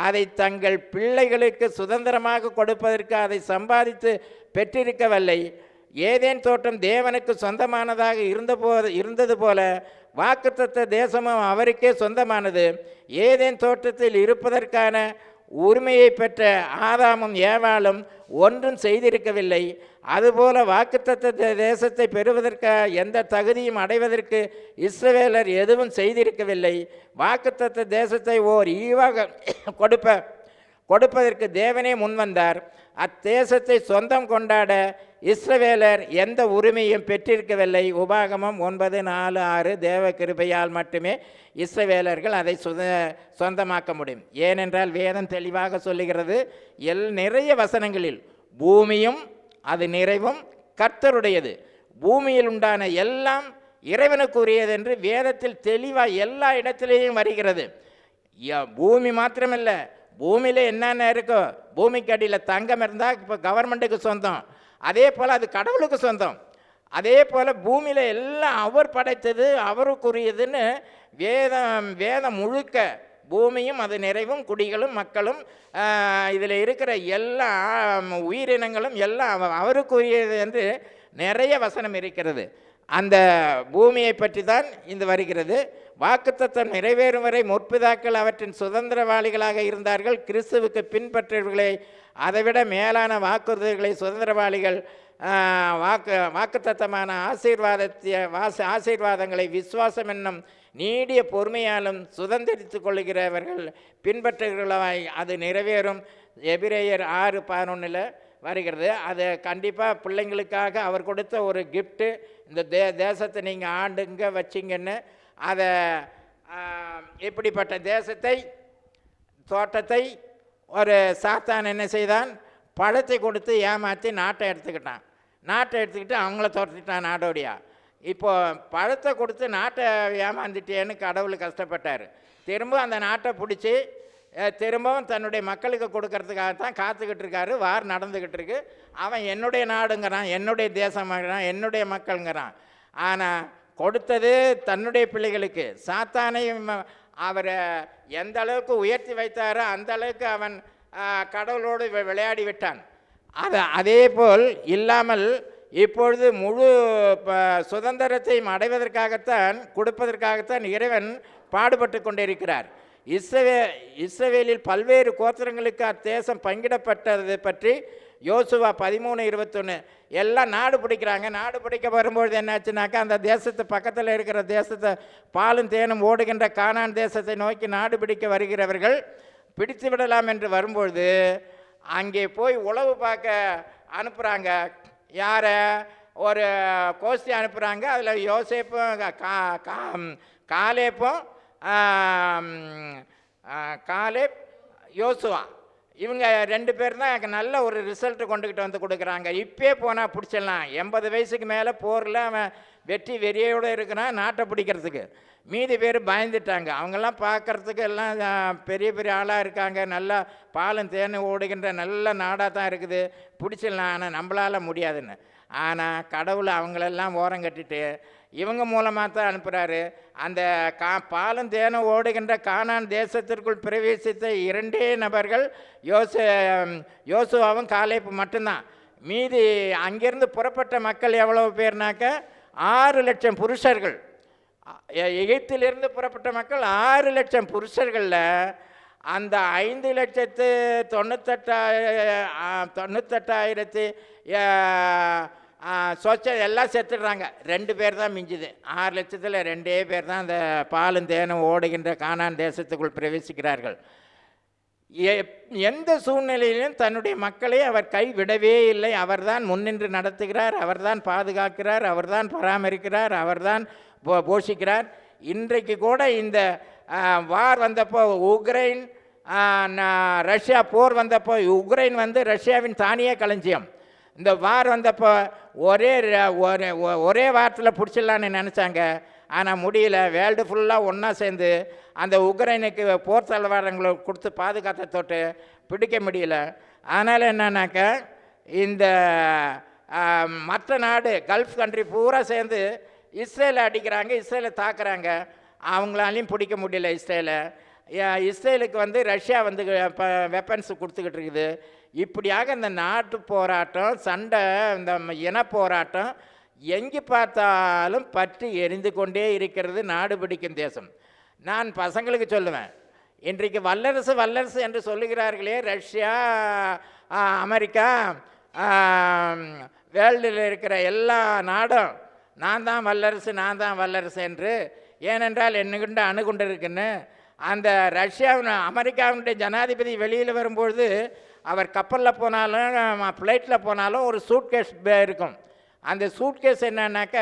அதை தங்கள் பிள்ளைகளுக்கு சுதந்திரமாக கொடுப்பதற்கு அதை சம்பாதித்து பெற்றிருக்கவில்லை. ஏதேன் தோட்டம் தேவனுக்கு சொந்தமானதாக இருந்தது போல வாக்குத்தத்த தேசமும் அவருக்கே சொந்தமானது. ஏதேன் தோட்டத்தில் இருப்பதற்கான உரிமையை பெற்ற ஆதாமும் ஏவாளும் ஒன்றும் செய்திருக்கவில்லை. அதுபோல வாக்குத்தத்த தேசத்தை பெறுவதற்கு எந்த தகுதியும் அடைவதற்கு இஸ்ரவேலர் எதுவும் செய்திருக்கவில்லை. வாக்குத்தத்த தேசத்தை ஓர் ஈவாக கொடுப்பதற்கு தேவனே முன்வந்தார். அத்தேசத்தை சொந்தம் கொண்டாட இஸ்ரவேலர் எந்த உரிமையும் பெற்றிருக்கவில்லை. உபாகமம் 9:4-6 தேவ கிருபையால் மட்டுமே இஸ்ரவேலர்கள் அதை சொந்தமாக்க முடியும். ஏனென்றால் வேதம் தெளிவாக சொல்லுகிறது, நிறைய வசனங்களில் பூமியும் அது நிறைவும் கர்த்தருடையது, பூமியில் உண்டான எல்லாம் இறைவனுக்குரியது என்று வேதத்தில் தெளிவாக எல்லா இடத்திலேயும் வருகிறது. பூமி மாத்திரமில்லை, பூமியில் என்னென்ன இருக்கோ, பூமிக்கு அடியில் தங்கம் இருந்தால் இப்போ கவர்மெண்ட்டுக்கு சொந்தம், அதே போல் அது கடவுளுக்கு சொந்தம். அதே போல் பூமியில் எல்லாம் அவர் படைத்தது அவருக்குரியதுன்னு வேதம் முழுக்க பூமியும் அது நிறைவும் குடிகளும் மக்களும் இதில் இருக்கிற எல்லா உயிரினங்களும் எல்லாம் அவருக்குரியது என்று நிறைய வசனம் இருக்கிறது. அந்த பூமியை பற்றி தான் இந்த வருகிறது. வாக்குத்தத்தம் நிறைவேறும் வரை முற்பிதாக்கள் அவற்றின் சுதந்திரவாளிகளாக இருந்தார்கள். கிறிஸ்துவுக்கு பின்பற்றவர்களை அதைவிட மேலான வாக்குறுதிகளை சுதந்திரவாளிகள் வாக்குத்தத்தமான ஆசீர்வாதங்களை விசுவாசம் என்னும் நீடிய பொறுமையாலும் சுதந்திரித்து கொள்ளுகிறவர்கள் பின்பற்றுகிறவர்களாய் அது நிறைவேறும். எபிரேயர் 6:11 வருகிறது. அது கண்டிப்பாக பிள்ளைங்களுக்காக அவர் கொடுத்த ஒரு கிஃப்ட்டு. இந்த தேசத்தை நீங்கள் ஆண்டுங்க வச்சிங்கன்னு அதை இப்படிப்பட்ட தேசத்தை தோட்டத்தை ஒரு சாத்தான் என்ன செய்தான், பழத்தை கொடுத்து ஏமாற்றி நாட்டை எடுத்துக்கிட்டு அவங்கள தோற்றிட்டான் நாடோடியா. இப்போது பழத்தை கொடுத்து நாட்டை ஏமாந்துட்டேன்னு கடவுள் கஷ்டப்பட்டார். திரும்ப அந்த நாட்டை பிடிச்சி திரும்பவும் தன்னுடைய மக்களுக்கு கொடுக்கறதுக்காகத்தான் காத்துக்கிட்டு இருக்காரு. வார் நடந்துக்கிட்டு இருக்கு. அவன் என்னுடைய நாடுங்கிறான், என்னுடைய தேசம்ங்கிறான், என்னுடைய மக்களுங்கிறான். ஆனால் கொடுத்தது தன்னுடைய பிள்ளைகளுக்கு. சாத்தானை அவரை எந்த அளவுக்கு உயர்த்தி வைத்தாரோ அந்த அளவுக்கு அவன் கடவுளோடு விளையாடி விட்டான். அதே போல் இல்லாமல் இப்பொழுது முழு சுதந்திரத்தையும் அடைவதற்காகத்தான் கொடுப்பதற்காகத்தான் இறைவன் பாடுபட்டு கொண்டிருக்கிறார். இஸ்ரவேலில் பல்வேறு கோத்திரங்களுக்கு அத்தேசம் பங்கிடப்பட்டது பற்றி யோசுவா 13:21 எல்லாம் நாடு பிடிக்கிறாங்க. நாடு பிடிக்க வரும்பொழுது என்னாச்சுனாக்கா, அந்த தேசத்து பக்கத்தில் இருக்கிற தேசத்தை பாலும் தேனும் ஓடுகின்ற கானான் தேசத்தை நோக்கி நாடு பிடிக்க வருகிறவர்கள் பிடித்து விடலாம் என்று வரும்பொழுது அங்கே போய் உளவு பார்க்க அனுப்புகிறாங்க. யாரை? ஒரு கோஷ்டி அனுப்புகிறாங்க. அதில் யோசேப்பும் காலேப் யோசுவா இவங்க 2 பேர் தான் நல்ல ஒரு ரிசல்ட்டு கொண்டுக்கிட்டு வந்து கொடுக்குறாங்க. இப்பே போனால் பிடிச்சிடலாம். 80 வயசுக்கு மேலே போரில் அவன் வெற்றி வெறியோடு இருக்கிறான் நாட்டை பிடிக்கிறதுக்கு. மீதி பேர் பயந்துட்டாங்க. அவங்கெல்லாம் பார்க்குறதுக்கு எல்லாம் பெரிய பெரிய ஆளாக இருக்காங்க. நல்லா பாலும் தேனும் ஓடுகின்ற நல்ல நாடாக தான் இருக்குது, பிடிச்சிடலாம். ஆனால் நம்மளால் முடியாதுன்னு. ஆனால் கடவுளை அவங்களெல்லாம் ஓரம் கட்டிட்டு இவங்க மூலமாக தான் அனுப்புகிறாரு. அந்த பாலும் தேனும் ஓடுகின்ற கானான் தேசத்திற்குள் பிரவேசித்த 2 நபர்கள் யோசுவாவும் காலேப்பு மட்டும்தான். மீதி அங்கேருந்து புறப்பட்ட மக்கள் எவ்வளவு பேர்னாக்க 6 லட்சம் புருஷர்கள். எகிப்திலிருந்து புறப்பட்ட மக்கள் 6 லட்சம் புருஷர்களில் அந்த 5,98,000 எல்லாம் செத்துடுறாங்க. 2 பேர் தான் மிஞ்சுது. 6 லட்சத்தில் 2 பேர் தான் அந்த பாலும் தேனும் ஓடுகின்ற கானான் தேசத்துக்குள் பிரவேசிக்கிறார்கள். எந்த சூழ்நிலையிலும் தன்னுடைய மக்களை அவர் கைவிடவே இல்லை. அவர்தான் முன்னின்று நடத்துகிறார், அவர்தான் பாதுகாக்கிறார், அவர்தான் பராமரிக்கிறார், அவர்தான் போஷிக்கிறார். இன்றைக்கு கூட இந்த வார் வந்தப்போ உக்ரைன் ரஷ்யா போர் வந்தப்போ உக்ரைன் ரஷ்யாவின் தானிய களஞ்சியம். இந்த வார் வந்தப்போ ஒரே வாரத்தில் பிடிச்சிடலான்னு நினச்சாங்க. ஆனால் முடியல. வேர்ல்டு ஃபுல்லாக ஒன்றா சேர்ந்து அந்த உக்ரைனுக்கு போர் தளவாடங்களை கொடுத்து பாதுகாத்த தொட்டு பிடிக்க முடியல. அதனால் என்னன்னாக்க இந்த மற்ற நாடு கல்ஃப் கண்ட்ரி பூரா சேர்ந்து இஸ்ரேலை அடிக்கிறாங்க, இஸ்ரேலை தாக்குறாங்க. அவங்களாலையும் பிடிக்க முடியல இஸ்ரேலை. இஸ்ரேலுக்கு ரஷ்யா வெப்பன்ஸ் கொடுத்துக்கிட்டு இருக்குது. இப்படியாக இந்த நாட்டு போராட்டம், சண்டை, இந்த இன போராட்டம் எங்கே பார்த்தாலும் பற்றி எரிந்து கொண்டே இருக்கிறது நாடு பிடிக்கும் தேசம். நான் பசங்களுக்கு சொல்லுவேன், இன்றைக்கு வல்லரசு என்று சொல்லுகிறார்களே ரஷ்யா, அமெரிக்கா, வேர்ல்டில் இருக்கிற எல்லா நாடும் நான் தான் வல்லரசு என்று. ஏனென்றால் என்னுகின்ற அணுகுண்டு இருக்குன்னு. அந்த அமெரிக்காவினுடைய ஜனாதிபதி வெளியில் வரும்பொழுது அவர் கப்பலில் போனாலும் ஃப்ளைட்டில் போனாலும் ஒரு சூட்கேஸ் இருக்கும். அந்த சூட்கேஸ் என்னன்னாக்க,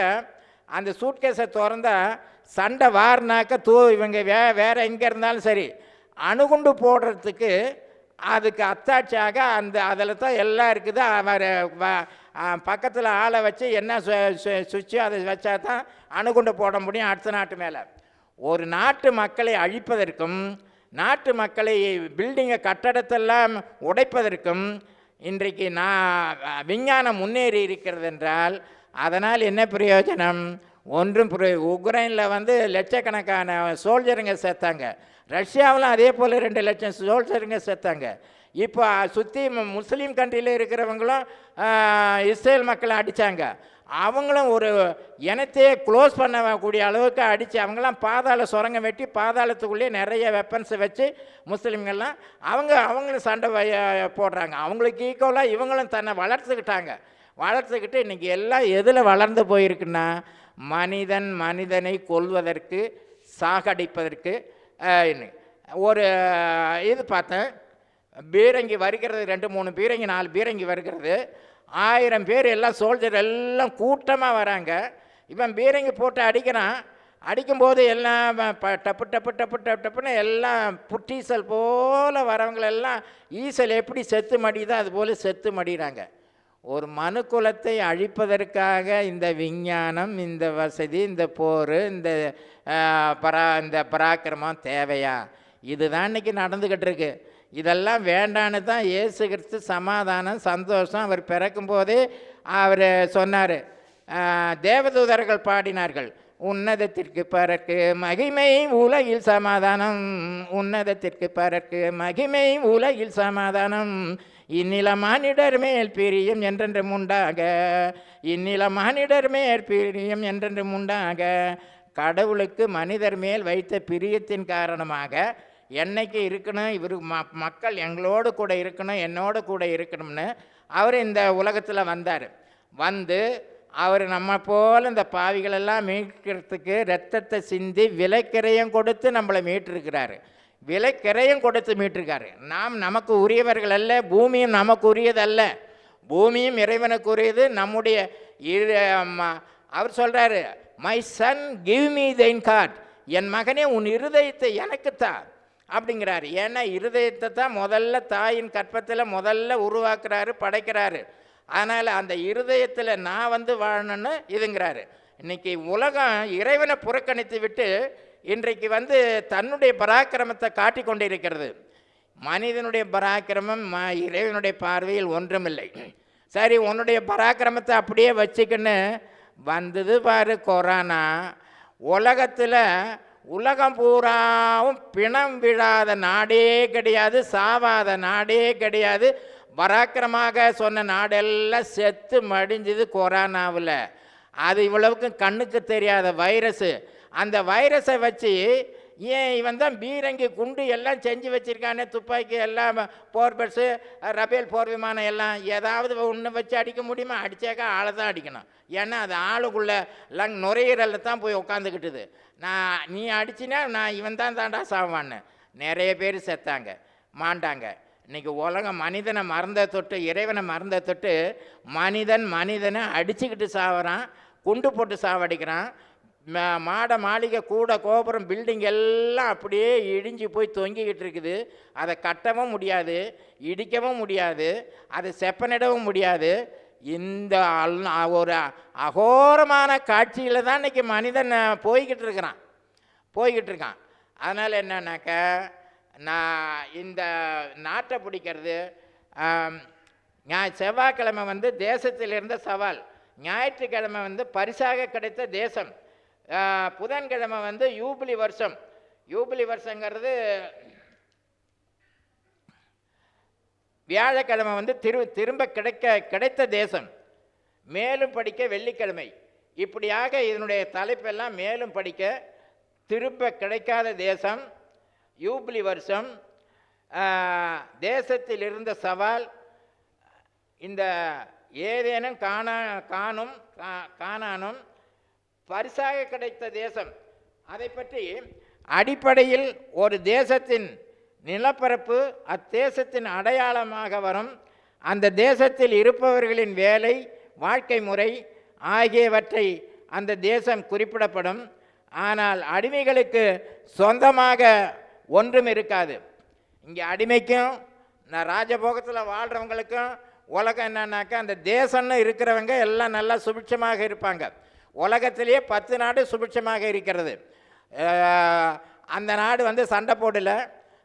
அந்த சூட்கேஸை திறந்தால் சண்டை வாரினாக்க இவங்க வேறு எங்கே இருந்தாலும் சரி அணுகுண்டு போடுறதுக்கு அதுக்கு அத்தாட்சியாக அதில் தான் எல்லாம் இருக்குது. அவர் பக்கத்தில் ஆளை வச்சு என்ன சுவிட்சோ அதை வச்சா தான் அணுகுண்டு போட முடியும் அடுத்த நாட்டு மேலே. ஒரு நாட்டு மக்களை அழிப்பதற்கும் நாட்டு மக்களை பில்டிங்கை கட்டடத்தெல்லாம் உடைப்பதற்கும் இன்றைக்கு விஞ்ஞானம் முன்னேறி இருக்கிறது என்றால் அதனால் என்ன பிரயோஜனம்? ஒன்றும் உக்ரைனில் வந்து லட்சக்கணக்கான சோல்ஜருங்க சேர்த்தாங்க. ரஷ்யாவிலும் அதே போல் 2 லட்சம் சோல்ஜருங்க சேர்த்தாங்க. இப்போ சுற்றி முஸ்லீம் கண்ட்ரியில் இருக்கிறவங்களும் இஸ்ரேல் மக்களை அடித்தாங்க. அவங்களும் ஒரு இனத்தையே க்ளோஸ் பண்ணக்கூடிய அளவுக்கு அடித்து அவங்களாம் பாதாள சுரங்கம் வெட்டி பாதாளத்துக்குள்ளேயே நிறைய வெப்பன்ஸை வச்சு முஸ்லீம்கள்லாம் அவங்களும் சண்டை போடுறாங்க. அவங்களுக்கு ஈக்குவலாக இவங்களும் தன்னை வளர்த்துக்கிட்டு இன்றைக்கி எல்லாம் எதில் வளர்ந்து போயிருக்குன்னா, மனிதன் மனிதனை கொல்வதற்கு, சாகடிப்பதற்கு. ஒரு இது பார்த்தேன், பீரங்கி வருகிறது, 2-3 பீரங்கி 4 பீரங்கி வருகிறது. 1000 பேர் எல்லாம் சோல்ஜர் எல்லாம் கூட்டமாக வராங்க. இவன் பீரங்கி போட்டு அடிக்கிறான். அடிக்கும்போது எல்லாம் டப்பு டப்பு டப்பு டப்புன்னு எல்லாம் புற்றீசல் போல் வரவங்களெல்லாம் ஈசல் எப்படி செத்து மடிதோ அது போல் செத்து மடிகிறாங்க. ஒரு மனு குலத்தை அழிப்பதற்காக இந்த விஞ்ஞானம், இந்த வசதி, இந்த போர், இந்த பராக்கிரமம் தேவையா? இதுதான் இன்றைக்கி நடந்துக்கிட்டு இருக்கு. இதெல்லாம் வேண்டான்னு தான் இயேசு கிறிஸ்து சமாதானம், சந்தோஷம் அவர் பிறக்கும்போதே அவர் சொன்னார். தேவதூதர்கள் பாடினார்கள், உன்னதத்திற்கு பறக்கு மகிமை உலகில் சமாதானம், உன்னதத்திற்கு பறக்கு மகிமை உலகில் சமாதானம், இந்நில மானிடர் மேல் பிரியம் என்றென்றும் உண்டாக, இந்நில மானிடர் மேல் பிரியம் என்றென்றும் உண்டாக. கடவுளுக்கு மனிதர் மேல் வைத்த பிரியத்தின் காரணமாக என்னைக்கு இருக்கணும், இவர் மக்கள் எங்களோடு கூட இருக்கணும், என்னோடு கூட இருக்கணும்னு அவர் இந்த உலகத்தில் வந்தார். வந்து அவர் நம்ம போல் இந்த பாவிகளெல்லாம் மீட்கிறதுக்கு இரத்தத்தை சிந்தி விலைக்கிரயம் கொடுத்து நம்மளை மீட்டிருக்கிறாரு. விலைக்கிரயம் கொடுத்து மீட்டிருக்காரு. நாம் நமக்கு உரியவர்கள் அல்ல, பூமியும் நமக்கு உரியதல்ல, பூமியும் இறைவனுக்கு உரியது. நம்முடைய அவர் சொல்கிறாரு, my son give me thine heart, என் மகனே உன் இருதயத்தை எனக்குத்தான் அப்படிங்கிறாரு. ஏன்னா இருதயத்தை தான் முதல்ல தாயின் கற்பத்தில் முதல்ல உருவாக்குறாரு, படைக்கிறாரு. அதனால் அந்த இருதயத்தில் நான் வந்து வாழணுன்னு இதுங்கிறாரு. இன்றைக்கி உலகம் இறைவனை புறக்கணித்து விட்டு இன்றைக்கு வந்து தன்னுடைய பராக்கிரமத்தை காட்டி கொண்டிருக்கிறது. மனிதனுடைய பராக்கிரமம் இறைவனுடைய பார்வையில் ஒன்றுமில்லை. சரி, உன்னுடைய பராக்கிரமத்தை அப்படியே வச்சுக்கின்னு வந்தது பாரு கொரோனா. உலகத்தில் உலகம் பூராவும் பிணம் விழாத நாடே கிடையாது, சாவாத நாடே கிடையாது. பராக்கிரமாக சொன்ன நாடெல்லாம் செத்து மடிஞ்சுது கொரோனாவில். அது இவ்வளவுக்கு கண்ணுக்கு தெரியாத வைரஸு. அந்த வைரஸை வச்சு ஏன் இவன் தான் பீரங்கி குண்டு எல்லாம் செஞ்சு வச்சுருக்கானே, துப்பாக்கி எல்லாம், போர் பஸ்ஸு, ரபேல் போர் விமானம் எல்லாம், ஏதாவது ஒன்று வச்சு அடிக்க முடியுமா? அடித்தாக்கா ஆளை தான் அடிக்கணும். ஏன்னா அது ஆளுக்குள்ளே நுரையீரலில் தான் போய் உட்காந்துக்கிட்டுது. நீ அடிச்சினா நான் இவன் தான் தாண்டா சாவான்னு நிறைய பேர் செத்தாங்க, மாண்டாங்க. இன்றைக்கி உலகம் மனிதனை மறந்த தொட்டு, இறைவனை மறந்த தொட்டு மனிதனை அடிச்சுக்கிட்டு சாவறான், குண்டு போட்டு சாவடிக்கிறான். மாட மாளிகை கூட கோபுரம் பில்டிங் எல்லாம் அப்படியே இடிஞ்சு போய் தொங்கிக்கிட்டு இருக்குது. அதை கட்டவும் முடியாது, இடிக்கவும் முடியாது, அதை செப்பனிடவும் முடியாது. இந்த ஒரு அகோரமான காட்சியில் தான் இன்றைக்கி மனிதன் போய்கிட்டு இருக்கான். அதனால் என்னன்னாக்க, நான் இந்த நாட்டை பிடிக்கிறது, செவ்வாய்க்கிழமை வந்து தேசத்தில் இருந்த சவால், ஞாயிற்றுக்கிழமை வந்து பரிசாக கிடைத்த தேசம், புதன்கிழமை வந்து யூபிலி வருஷம். யூபிலி வருஷங்கிறது வியாழக்கிழமை வந்து திரும்ப கிடைத்த தேசம், மேலும் படிக்க வெள்ளிக்கிழமை. இப்படியாக இதனுடைய தலைப்பெல்லாம் மேலும் படிக்க, திரும்ப கிடைக்காத தேசம், யூபிலி வருஷம், தேசத்தில் இருந்த சவால், இந்த ஏதேனும் காணானும் பரிசாக கிடைத்த தேசம். அதை பற்றி அடிப்படையில் ஒரு தேசத்தின் நிலப்பரப்பு அத்தேசத்தின் அடையாளமாக வரும், அந்த தேசத்தில் இருப்பவர்களின் வேலை, வாழ்க்கை முறை ஆகியவற்றை அந்த தேசம் குறிப்பிடப்படும். ஆனால் அடிமைகளுக்கு சொந்தமாக ஒன்றும் இருக்காது. இங்கே அடிமைக்கும் ராஜபோகத்தில் வாழ்கிறவங்களுக்கும் உலகம் என்னன்னாக்கா, அந்த தேசம்னு இருக்கிறவங்க எல்லாம் நல்லா சுபிட்சமாக இருப்பாங்க. உலகத்திலேயே 10 நாடு சுபிட்சமாக இருக்கிறது. அந்த நாடு வந்து சண்டை போடலை,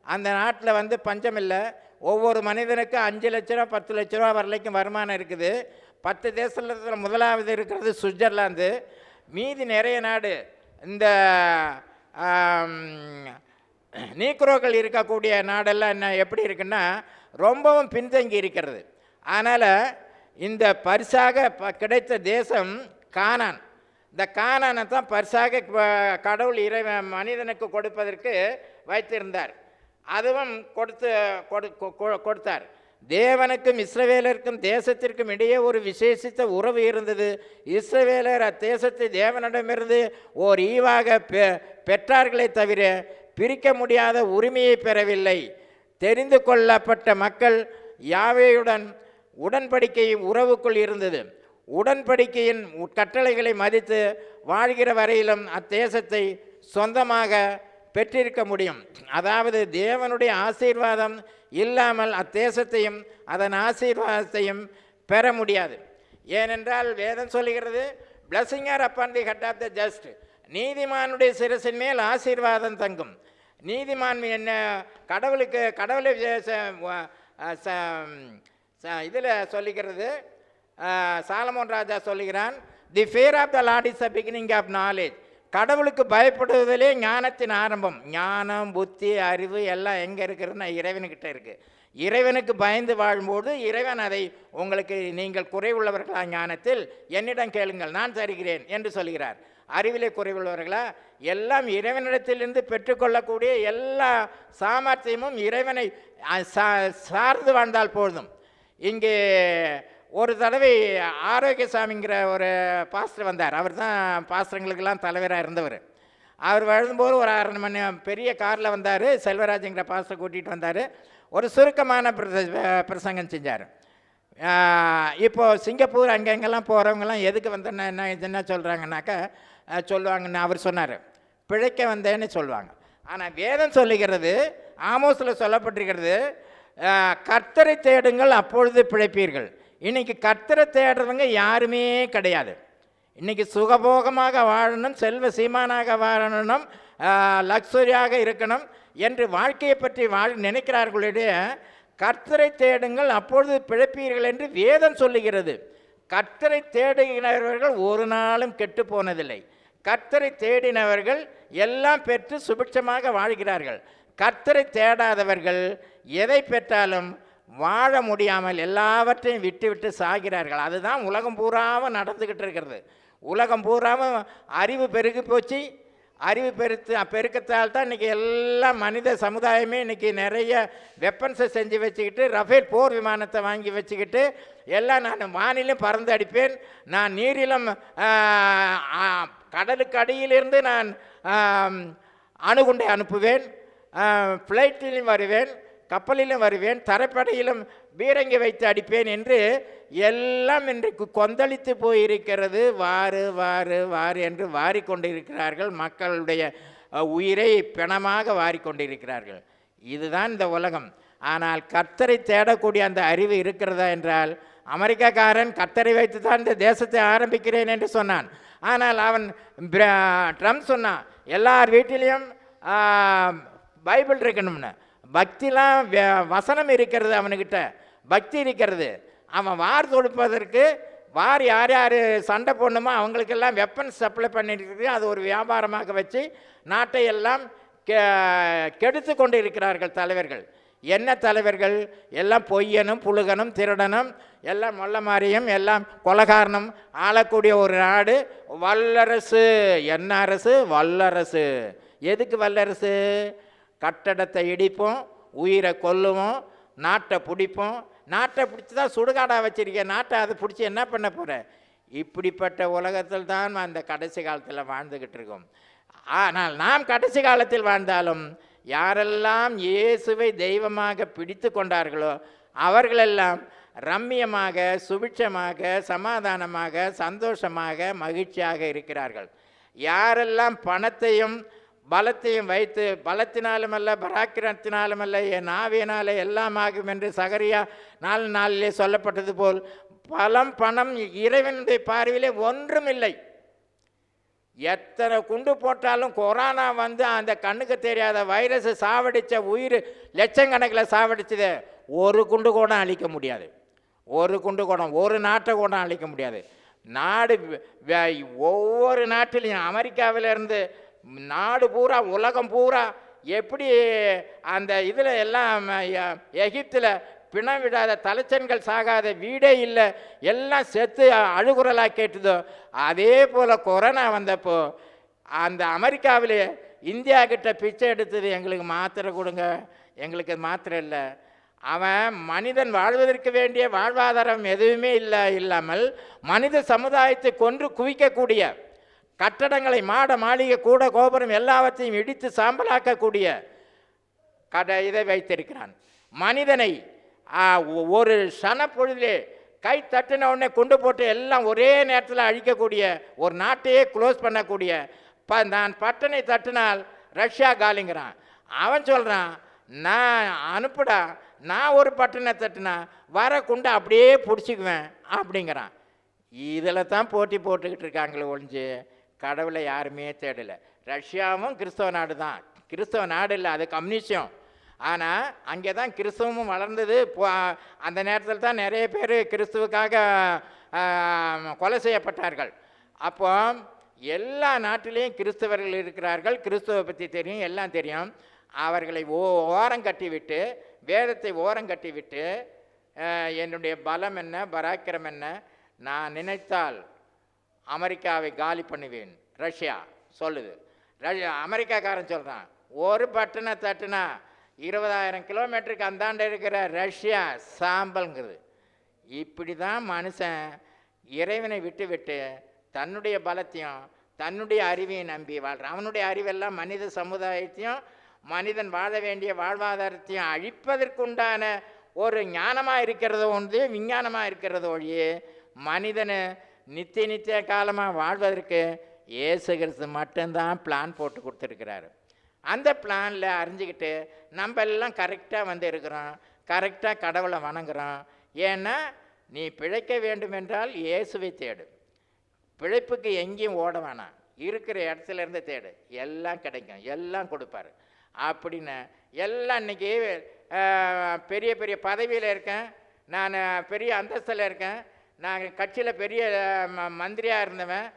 அந்த நாட்டில் வந்து பஞ்சம் இல்லை. ஒவ்வொரு மனிதனுக்கும் 5 லட்ச ரூபா 10 லட்ச ரூபா வரைக்கும் வருமானம் இருக்குது. 10 தேசத்தில் முதலாவது இருக்கிறது சுவிட்சர்லாந்து. மீதி நிறைய நாடு இந்த நீக்ரோக்கள் இருக்கக்கூடிய நாடெல்லாம் என்ன எப்படி இருக்குன்னா ரொம்பவும் பின்தங்கி இருக்கிறது. அதனால் இந்த பரிசாக கிடைத்த தேசம் கானான். இந்த கானானை தான் பரிசாக கடவுள் இறைவன் மனிதனுக்கு கொடுப்பதற்கு வைத்திருந்தார். அதுவும் கொடுத்தார். தேவனுக்கும் இஸ்ரவேலருக்கும் தேசத்திற்கும் இடையே ஒரு விசேஷித்த உறவு இருந்தது. இஸ்ரவேலர் அத்தேசத்தை தேவனிடமிருந்து ஓர் ஈவாக பெற்றார்களே தவிர பிரிக்க முடியாத உரிமையை பெறவில்லை. தெரிந்து கொள்ளப்பட்ட மக்கள் யாவேயுடன் உடன்படிக்கை உறவுக்குள் இருந்தது. உடன்படிக்கையின் கட்டளைகளை மதித்து வாழ்கிற வரையிலும் அத்தேசத்தை சொந்தமாக பெற்றிருக்க முடியும். அதாவது தேவனுடைய ஆசீர்வாதம் இல்லாமல் அத்தேசத்தையும் அதன் ஆசீர்வாதத்தையும் பெற முடியாது. ஏனென்றால் வேதம் சொல்லுகிறது, blessing are upon the head of the just. நீதிமானுடைய சிரசின் மேல் ஆசீர்வாதம் தங்கும். நீதிமான் என்ன கடவுளை இதில் சொல்லுகிறது, சாலமோன் ராஜா சொல்லுகிறான், the fear of the Lord is the beginning of knowledge. கடவுளுக்கு பயப்படுவதிலே ஞானத்தின் ஆரம்பம். ஞானம், புத்தி, அறிவு எல்லாம் எங்கே இருக்குதுன்னா இறைவனுக்கிட்ட இருக்குது. இறைவனுக்கு பயந்து வாழும்போது இறைவன் அதை உங்களுக்கு, நீங்கள் குறைவுள்ளவர்களா ஞானத்தில் என்னிடம் கேளுங்கள் நான் தருகிறேன் என்று சொல்கிறார். அறிவிலே குறைவுள்ளவர்களா, எல்லாம் இறைவனிடத்திலிருந்து பெற்றுக்கொள்ளக்கூடிய எல்லா சாமர்த்தியமும் இறைவனை சார்ந்து வாழ்ந்தால் போதும். இங்கே ஒரு தடவை ஆரோக்கியசாமிங்கிற ஒரு பாஸ்டர் வந்தார். அவர் தான் பாஸ்டருங்களுக்கெல்லாம் தலைவராக இருந்தவர். அவர் வரும்போது ஒரு 6 மணி பெரிய காரில் வந்தார். செல்வராஜுங்கிற பாஸ்டர் கூட்டிகிட்டு வந்தார். ஒரு சுருக்கமான பிரசங்கம் செஞ்சார். இப்போது சிங்கப்பூர் அங்கெங்கெல்லாம் போகிறவங்கெல்லாம் எதுக்கு வந்தேன்னா என்ன சொல்கிறாங்கன்னாக்கா சொல்லுவாங்கன்னு அவர் சொன்னார், பிழைக்க வந்தேன்னு சொல்லுவாங்க. ஆனால் வேதம் சொல்லுகிறது, ஆமோஸில் சொல்லப்பட்டிருக்கிறது, கர்த்தரை தேடுங்கள் அப்பொழுது பிழைப்பீர்கள். இன்றைக்கி கர்த்தரை தேடுறவங்க யாருமே கிடையாது. இன்றைக்கி சுகபோகமாக வாழணும், செல்வ சீமானாக வாழணும், லக்ஸரியாக இருக்கணும் என்று வாழ்க்கையை பற்றி நினைக்கிறார்களுடைய கர்த்தரை தேடுங்கள் அப்பொழுது பிழைப்பீர்கள் என்று வேதம் சொல்லுகிறது. கர்த்தரை தேடுகிறவர்கள் ஒரு நாளும் கெட்டு போனதில்லை. கர்த்தரை தேடினவர்கள் எல்லாம் பெற்று சுபிட்சமாக வாழ்கிறார்கள். கர்த்தரை தேடாதவர்கள் எதை பெற்றாலும் வாழ முடியாமல் எல்லாவற்றையும் விட்டு சாகிறார்கள். அதுதான் உலகம் பூராவும் நடந்துக்கிட்டு இருக்கிறது. உலகம் பூராவும் அறிவு பெருகி போச்சு. அறிவு பெருக்கத்தால் தான் இன்றைக்கி எல்லா மனித சமுதாயமே இன்றைக்கி நிறைய வெப்பன்ஸை செஞ்சு வச்சுக்கிட்டு, ரஃபேல் போர் விமானத்தை வாங்கி வச்சுக்கிட்டு, எல்லாம் நான் வானிலும் பறந்து அடிப்பேன், நான் நீரிலும் கடலுக்கு அடியிலிருந்து நான் அணுகுண்டை அனுப்புவேன், ஃப்ளைட்டிலும் வருவேன், கப்பலிலும் வருவேன், தரைப்படையிலும் பீரங்கி வைத்து அடிப்பேன் என்று எல்லாம் இன்றைக்கு கொந்தளித்து போயிருக்கிறது. வாரு வாரு வாரு என்று வாரிக்கொண்டிருக்கிறார்கள். மக்களுடைய உயிரை பிணமாக வாரிக்கொண்டிருக்கிறார்கள். இதுதான் இந்த உலகம். ஆனால் கர்த்தரை தேடக்கூடிய அந்த அறிவு இருக்கிறதா என்றால், அமெரிக்காக்காரன் கர்த்தரை வைத்து தான் இந்த தேசத்தை ஆரம்பிக்கிறேன் என்று சொன்னான். ஆனால் அவன் ட்ரம்ப் சொன்னான், எல்லார் வீட்டிலையும் பைபிள் இருக்கணும்னு. பக்திலாம் வசனம் இருக்கிறது, அவனுக்கிட்ட பக்தி இருக்கிறது. அவன் வார் தொடுப்பதற்கு வார் யார் யார் சண்டை போடணுமோ அவங்களுக்கெல்லாம் வெப்பன்ஸ் சப்ளை பண்ணிட்டு அது ஒரு வியாபாரமாக வச்சு நாட்டை எல்லாம் கெடுத்து கொண்டு இருக்கிறார்கள் தலைவர்கள். என்ன தலைவர்கள்? எல்லாம் பொய்யனும் புழுகனும் திருடனும் எல்லாம் மொல்ல மாதிரியும் எல்லாம் கொலகாரனும் ஆளக்கூடிய ஒரு நாடு வல்லரசு. என்ன அரசு? வல்லரசு. எதுக்கு வல்லரசு? கட்டடத்தை இடிப்போம், உயிரை கொல்லுவோம், நாட்டை பிடிப்போம். நாட்டை பிடிச்சி தான் சுடுகாடாக வச்சிருக்கேன், நாட்டை அதை பிடிச்சி என்ன பண்ண போகிறேன்? இப்படிப்பட்ட உலகத்தில் தான் அந்த கடைசி காலத்தில் வாழ்ந்துக்கிட்டு இருக்கோம். ஆனால் நாம் கடைசி காலத்தில் வாழ்ந்தாலும் யாரெல்லாம் இயேசுவை தெய்வமாக பிடித்து கொண்டார்களோ அவர்களெல்லாம் ரம்மியமாக, சுபிட்சமாக, சமாதானமாக, சந்தோஷமாக, மகிழ்ச்சியாக இருக்கிறார்கள். யாரெல்லாம் பணத்தையும் பலத்தையும் வைத்து, பலத்தினாலும் அல்ல பராக்கிரத்தினாலும் அல்ல என் ஆவியினாலே எல்லாம் ஆகும் என்று சகரியா 4:4 சொல்லப்பட்டது போல் பலம் பணம் இறைவனுடைய பார்வையிலே ஒன்றும் இல்லை. எத்தனை குண்டு போட்டாலும் கொரோனா வந்து அந்த கண்ணுக்கு தெரியாத வைரஸை சாவடித்த உயிர் லட்சக்கணக்கில் சாவடிச்சது ஒரு குண்டு கூட அழிக்க முடியாது. ஒரு குண்டு கூட ஒரு நாட்டை கூட அழிக்க முடியாது. நாடு ஒவ்வொரு நாட்டிலையும் அமெரிக்காவிலேருந்து நாடு பூரா உலகம் பூரா எப்படி அந்த இதில் எல்லாம் எகிப்தில் பிணம் விடாத தலைச்சன்கள் சாகாத வீடே இல்லை, எல்லாம் செத்து அழுகுறலாக கேட்டுதோ, அதே போல் கொரோனா வந்தப்போ அந்த அமெரிக்காவிலே இந்தியா கிட்ட பிச்சை எடுத்தது, எங்களுக்கு மாத்திரை கொடுங்க, எங்களுக்கு மாத்திரை இல்லை. அவன் மனிதன் வாழ்வதற்கு வேண்டிய வாழ்வாதாரம் எதுவுமே இல்லாமல் மனித சமுதாயத்தை கொன்று குவிக்கக்கூடிய கட்டடங்களை, மாட மாளிகை, கூட கோபுரம் எல்லாவற்றையும் இடித்து சாம்பலாக்கக்கூடிய இதை வைத்திருக்கிறான். மனிதனை ஒரு சனப்பொழுதிலே கை தட்டின உடனே கொண்டு போட்டு எல்லாம் ஒரே நேரத்தில் அழிக்கக்கூடிய, ஒரு நாட்டையே க்ளோஸ் பண்ணக்கூடிய, நான் பட்டனை தட்டினால் ரஷ்யா காலிங்கிறான். அவன் சொல்கிறான், நான் அனுப்புடா, நான் ஒரு பட்டனை தட்டினா வர குண்டை அப்படியே பிடிச்சிக்குவேன் அப்படிங்கிறான். இதில் தான் போட்டி போட்டுக்கிட்டு இருக்காங்களே ஒழிஞ்சு கடவுளை யாருமே தேடலை. ரஷ்யாவும் கிறிஸ்தவ நாடு தான், கிறிஸ்தவ நாடு இல்லை, அது கம்யூனிஸ்டம். ஆனால் அங்கே தான் கிறிஸ்தவமும் வளர்ந்தது. அந்த நேரத்தில் தான் நிறைய பேர் கிறிஸ்துவுக்காக கொலை செய்யப்பட்டார்கள். அப்போ எல்லா நாட்டிலையும் கிறிஸ்தவர்கள் இருக்கிறார்கள், கிறிஸ்துவை பற்றி தெரியும், எல்லாம் தெரியும். அவர்களை ஓரம் கட்டிவிட்டு, வேதத்தை ஓரம் கட்டிவிட்டு, என்னுடைய பலம் என்ன, பராக்கிரம் என்ன, நான் நினைத்தால் அமெரிக்காவை காலி பண்ணுவேன், ரஷ்யா சொல்லுது. அமெரிக்காக்காரன் சொல்கிறான், ஒரு பட்டனை தட்டுனா 20,000 கிலோமீட்டருக்கு அந்தாண்ட இருக்கிற ரஷ்யா சாம்பல்ங்குது. இப்படி தான் மனுஷன் இறைவனை விட்டு விட்டு தன்னுடைய பலத்தையும் தன்னுடைய அறிவையும் நம்பி வாழ்கிறான். அவனுடைய அறிவெல்லாம் மனித சமுதாயத்தையும் மனிதன் வாழ வேண்டிய வாழ்வாதாரத்தையும் அழிப்பதற்குண்டான ஒரு ஞானமாக இருக்கிறதோ ஒன்று, விஞ்ஞானமாக இருக்கிறதோ ஒழியே மனிதனை நித்திய காலமாக வாழ்வதற்கு இயேசு கிறிஸ்து மட்டும்தான் பிளான் போட்டு கொடுத்துருக்கிறாரு. அந்த பிளானில் அறிஞ்சிக்கிட்டு நம்ம எல்லாம் கரெக்டாக வந்து இருக்கிறோம், கரெக்டாக கடவுளை வணங்குறோம். ஏன்னா நீ பிழைக்க வேண்டுமென்றால் இயேசுவை தேடு, பிழைப்புக்கு எங்கேயும் ஓட வேணாம், இருக்கிற இடத்துல இருந்து தேடு, எல்லாம் கிடைக்கும், எல்லாம் கொடுப்பார் அப்படின்னு. எல்லாம் இன்றைக்கி பெரிய பெரிய பதவியில் இருக்கேன், நான் பெரிய அந்தஸ்தில் இருக்கேன், நான் கட்சியில் பெரிய மந்திரியாக இருந்தவன்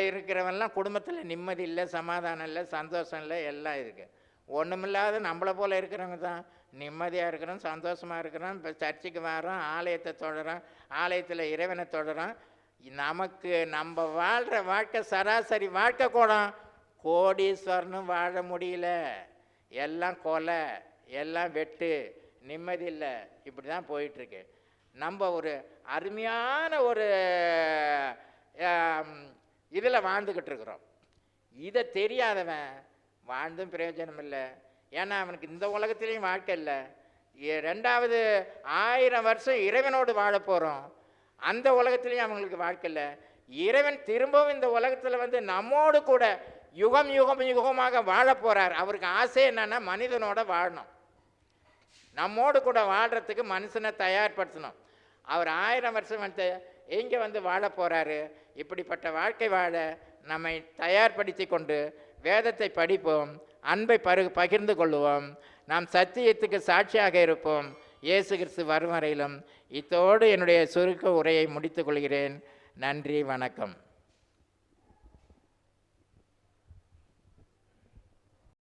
இருக்கிறவன்லாம் குடும்பத்தில் நிம்மதி இல்லை, சமாதானம் இல்லை, சந்தோஷம் இல்லை, எல்லாம் இருக்குது. ஒன்றுமில்லாத நம்மளை போல் இருக்கிறவங்க தான் நிம்மதியாக இருக்கிறோம், சந்தோஷமாக இருக்கிறோம். இப்போ சர்ச்சுக்கு வரோம், ஆலயத்தை தொடரோம், ஆலயத்தில் இறைவனை தொடரோம். நமக்கு நம்ம வாழ்கிற வாழ்க்கை சராசரி வாழ்க்கை கூட கோடீஸ்வரனும் வாழ முடியல, எல்லாம் கொலை, எல்லாம் வெட்டு, நிம்மதி இல்லை, இப்படி தான் போயிட்டுருக்கு. நம்ம ஒரு அருமையான ஒரு இதில் வாழ்ந்துக்கிட்டு இருக்கிறோம். இதை தெரியாதவன் வாழ்ந்தும் பிரயோஜனம் இல்லை. ஏன்னா அவனுக்கு இந்த உலகத்திலையும் வாழ்க்கை இல்லை. 2வது 1000 வருஷம் இறைவனோடு வாழ போகிறோம், அந்த உலகத்திலையும் அவங்களுக்கு வாழ்க்கை இல்லை. இறைவன் திரும்பவும் இந்த உலகத்தில் வந்து நம்மோடு கூட யுகம் யுகம் யுகமாக வாழ போகிறார். அவருக்கு ஆசை என்னன்னா மனிதனோட வாழணும், நம்மோடு கூட வாழ்கிறதுக்கு மனுஷனை தயார்படுத்தணும். அவர் 1000 வருஷம் வந்து எங்கே வந்து வாழ போகிறாரு. இப்படிப்பட்ட வாழ்க்கை வாழ நம்மை தயார்படுத்தி கொண்டு வேதத்தை படிப்போம், அன்பை பகிர்ந்து கொள்வோம், நாம் சத்தியத்துக்கு சாட்சியாக இருப்போம். இயேசு கிறிஸ்து வரும் வரையிலும். இத்தோடு என்னுடைய சுருக்க உரையை முடித்துக் கொள்கிறேன். நன்றி, வணக்கம்.